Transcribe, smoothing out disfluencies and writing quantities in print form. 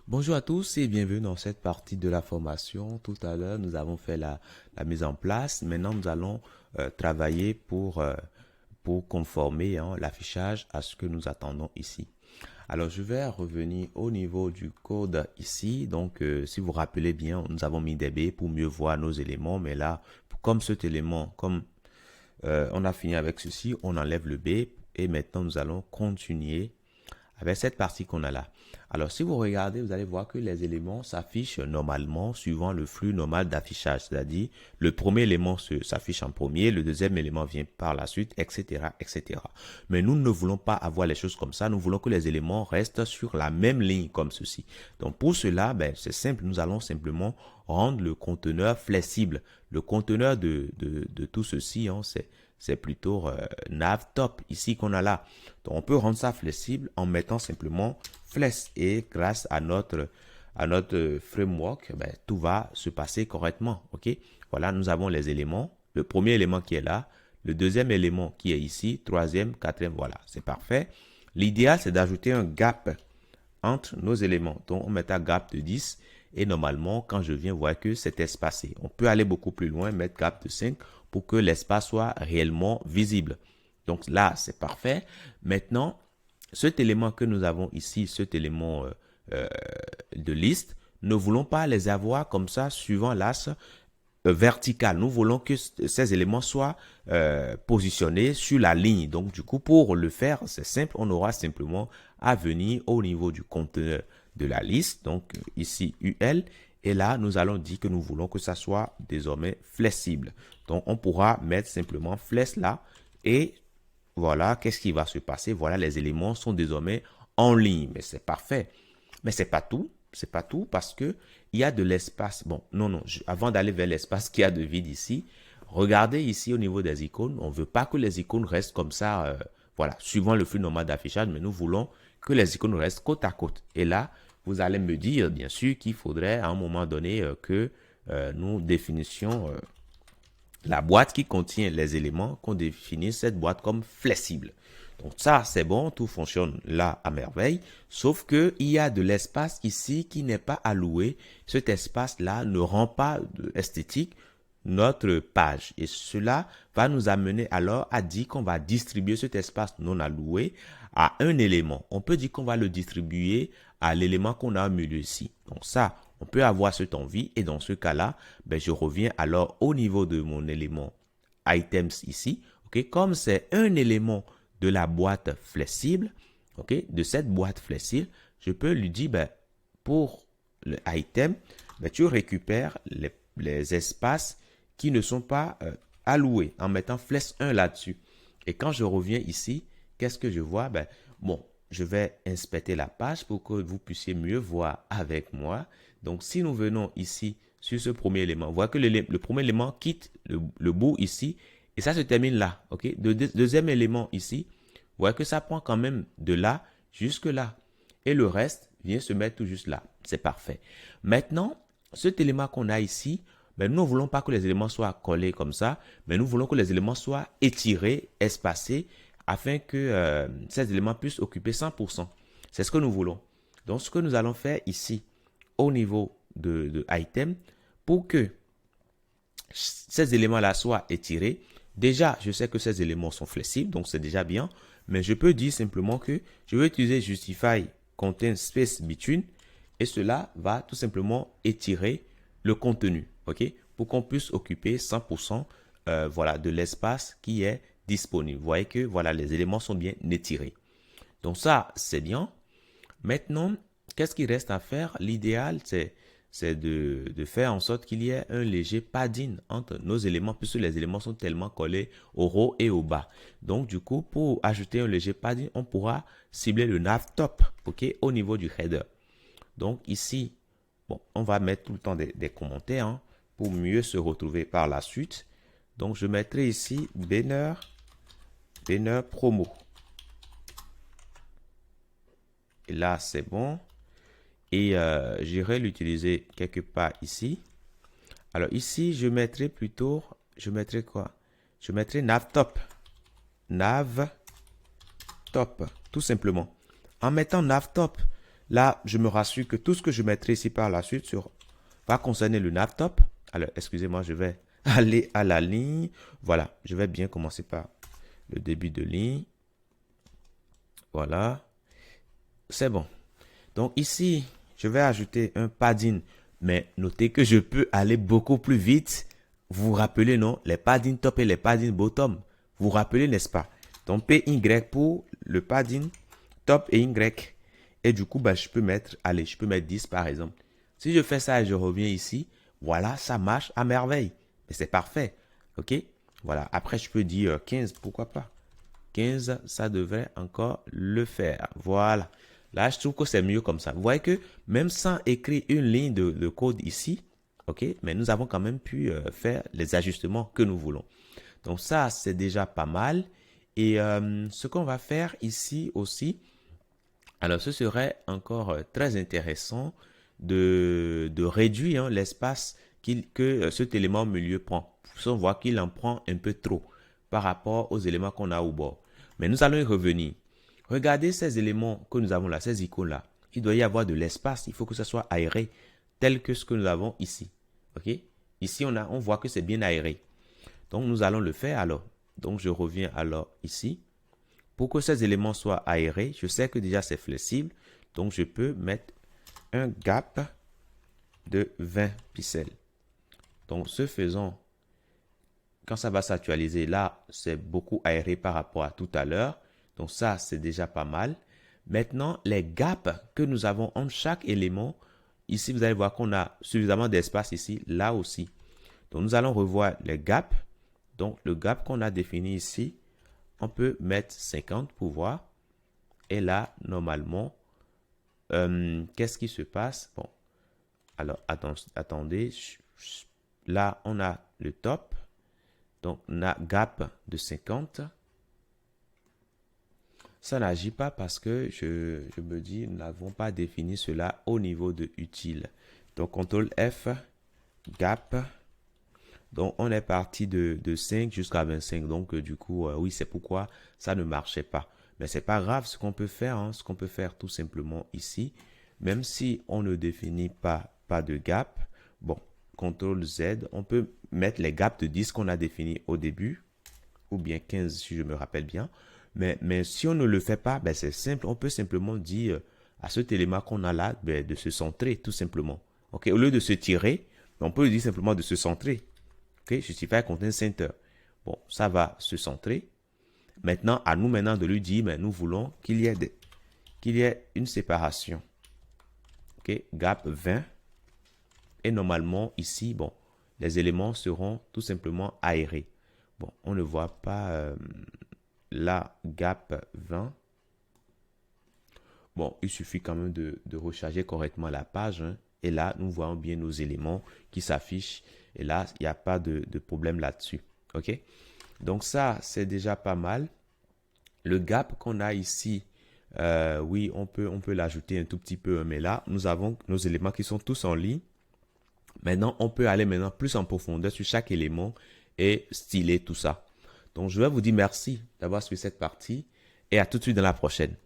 Bonjour à tous et bienvenue dans cette partie de la formation. Tout à l'heure, nous avons fait la mise en place. Maintenant, nous allons travailler pour conformer l'affichage à ce que nous attendons ici. Alors, je vais revenir au niveau du code ici. Donc, si vous vous rappelez bien, nous avons mis des B pour mieux voir nos éléments. Mais là, comme cet élément, comme on a fini avec ceci, on enlève le B. Et maintenant, nous allons continuer avec cette partie qu'on a là. Alors, si vous regardez, vous allez voir que les éléments s'affichent normalement suivant le flux normal d'affichage. C'est-à-dire, le premier élément s'affiche en premier, le deuxième élément vient par la suite, etc., etc. Mais nous ne voulons pas avoir les choses comme ça. Nous voulons que les éléments restent sur la même ligne comme ceci. Donc, pour cela, c'est simple. Nous allons simplement rendre le conteneur flexible. Le conteneur de tout ceci, c'est plutôt navtop ici qu'on a là. Donc, on peut rendre ça flexible en mettant simplement flex et grâce à notre framework, tout va se passer correctement. OK? Voilà, nous avons les éléments. Le premier élément qui est là, le deuxième élément qui est ici, troisième, quatrième, voilà, c'est parfait. L'idéal, c'est d'ajouter un gap entre nos éléments. Donc, on met un gap de 10 et normalement, quand je viens voir que c'est espacé. On peut aller beaucoup plus loin, mettre gap de 5 pour que l'espace soit réellement visible. Donc là, c'est parfait. Maintenant, cet élément que nous avons ici, cet élément de liste, ne voulons pas les avoir comme ça suivant l'axe vertical. Nous voulons que ces éléments soient positionnés sur la ligne. Donc, du coup, pour le faire, c'est simple. On aura simplement à venir au niveau du conteneur de la liste. Donc, ici, UL. Et là, nous allons dire que nous voulons que ça soit désormais flexible. Donc, on pourra mettre simplement flex là. Et voilà, qu'est-ce qui va se passer? Voilà, les éléments sont désormais en ligne. Mais c'est parfait. Mais c'est pas tout. C'est pas tout parce que il y a de l'espace. Bon, non, avant d'aller vers l'espace qu'il y a de vide ici, regardez ici au niveau des icônes. On veut pas que les icônes restent comme ça, voilà, suivant le flux normal d'affichage, mais nous voulons que les icônes restent côte à côte. Et là, vous allez me dire, bien sûr, qu'il faudrait à un moment donné que nous définissions la boîte qui contient les éléments, qu'on définisse cette boîte comme flexible. Donc ça, c'est bon, tout fonctionne là à merveille, sauf que il y a de l'espace ici qui n'est pas alloué. Cet espace-là ne rend pas esthétique notre page. Et cela va nous amener alors à dire qu'on va distribuer cet espace non alloué à un élément. On peut dire qu'on va le distribuer à l'élément qu'on a au milieu ici. Donc ça, on peut avoir cette envie et dans ce cas-là, je reviens alors au niveau de mon élément items ici. Okay? Comme c'est un élément de la boîte flexible, okay, de cette boîte flexible, je peux lui dire, pour le item, tu récupères les espaces qui ne sont pas alloués en mettant flex 1 là-dessus. Et quand je reviens ici, qu'est-ce que je vois? Bon, je vais inspecter la page pour que vous puissiez mieux voir avec moi. Donc, si nous venons ici sur ce premier élément, vous voyez que le premier élément quitte le bout ici et ça se termine là. Okay? Le deuxième élément ici, vous voyez que ça prend quand même de là jusque là. Et le reste vient se mettre tout juste là. C'est parfait. Maintenant, cet élément qu'on a ici, nous ne voulons pas que les éléments soient collés comme ça, mais nous voulons que les éléments soient étirés, espacés, afin que ces éléments puissent occuper 100%. C'est ce que nous voulons. Donc, ce que nous allons faire ici, au niveau de item, pour que ces éléments-là soient étirés, déjà, je sais que ces éléments sont flexibles, donc c'est déjà bien, mais je peux dire simplement que je vais utiliser justify contain space between et cela va tout simplement étirer le contenu, ok, pour qu'on puisse occuper 100% voilà, de l'espace qui est disponible. Vous voyez que voilà, les éléments sont bien étirés. Donc ça, c'est bien. Maintenant, qu'est-ce qui reste à faire? L'idéal, c'est de faire en sorte qu'il y ait un léger padding entre nos éléments, puisque les éléments sont tellement collés au haut et au bas. Donc, du coup, pour ajouter un léger padding, on pourra cibler le navtop, ok, au niveau du header. Donc, ici, bon, on va mettre tout le temps des commentaires hein, pour mieux se retrouver par la suite. Donc, je mettrai ici banner promo. Et là, c'est bon. Et j'irai l'utiliser quelque part ici. Alors ici, je mettrai plutôt, je mettrai quoi? Je mettrai navtop. Navtop, tout simplement. En mettant navtop, Là, je me rassure que tout ce que je mettrai ici par la suite va concerner le navtop. Alors, excusez-moi, je vais aller à la ligne. Voilà, je vais bien commencer par le début de ligne. Voilà, c'est bon. Donc ici, je vais ajouter un padding. Mais notez que je peux aller beaucoup plus vite. Vous vous rappelez, non? Les padding top et les padding bottom. Vous vous rappelez, n'est-ce pas? Donc PY pour le padding top et Y. Et du coup, bah, je peux mettre 10 par exemple. Si je fais ça et je reviens ici, voilà, ça marche à merveille. Mais c'est parfait. OK? Voilà. Après, je peux dire 15, pourquoi pas? 15, ça devrait encore le faire. Voilà. Là, je trouve que c'est mieux comme ça. Vous voyez que même sans écrire une ligne de code ici, OK, mais nous avons quand même pu faire les ajustements que nous voulons. Donc ça, c'est déjà pas mal. Et ce qu'on va faire ici aussi, alors ce serait encore très intéressant de réduire l'espace que cet élément au milieu prend. On voit qu'il en prend un peu trop par rapport aux éléments qu'on a au bord. Mais nous allons y revenir. Regardez ces éléments que nous avons là, ces icônes-là. Il doit y avoir de l'espace. Il faut que ça soit aéré, tel que ce que nous avons ici. OK? Ici, on voit que c'est bien aéré. Donc, nous allons le faire alors. Donc, je reviens alors ici. Pour que ces éléments soient aérés, je sais que déjà c'est flexible. Donc, je peux mettre un gap de 20 pixels. Donc, ce faisant, quand ça va s'actualiser, là, c'est beaucoup aéré par rapport à tout à l'heure. Donc, ça, c'est déjà pas mal. Maintenant, les gaps que nous avons entre chaque élément, ici, vous allez voir qu'on a suffisamment d'espace ici, là aussi. Donc, nous allons revoir les gaps. Donc, le gap qu'on a défini ici, on peut mettre 50 pour voir. Et là, normalement, qu'est-ce qui se passe? Bon, alors, attendez. Là, on a le top. Donc, on a gap de 50. Ça n'agit pas parce que je me dis, nous n'avons pas défini cela au niveau de utile. Donc, CTRL F, gap. Donc, on est parti de 5 jusqu'à 25. Donc, du coup, oui, c'est pourquoi ça ne marchait pas. Mais c'est pas grave ce qu'on peut faire. Ce qu'on peut faire tout simplement ici, même si on ne définit pas de gap, bon, CTRL Z, on peut mettre les gaps de 10 qu'on a définis au début, ou bien 15 si je me rappelle bien. Mais si on ne le fait pas, ben c'est simple. On peut simplement dire à cet élément qu'on a là de se centrer, tout simplement. Okay? Au lieu de se tirer, on peut lui dire simplement de se centrer. Okay? Justify content center. Bon, ça va se centrer. Maintenant, à nous maintenant de lui dire, mais nous voulons qu'il y ait une séparation. Okay? Gap 20. Et normalement, ici, bon, les éléments seront tout simplement aérés. Bon, on ne voit pas la gap 20. Bon, il suffit quand même de recharger correctement la page. Et là, nous voyons bien nos éléments qui s'affichent. Et là, il n'y a pas de problème là-dessus. OK? Donc ça, c'est déjà pas mal. Le gap qu'on a ici, oui, on peut l'ajouter un tout petit peu. Mais là, nous avons nos éléments qui sont tous en ligne. Maintenant, on peut aller maintenant plus en profondeur sur chaque élément et styler tout ça. Donc, je vais vous dire merci d'avoir suivi cette partie et à tout de suite dans la prochaine.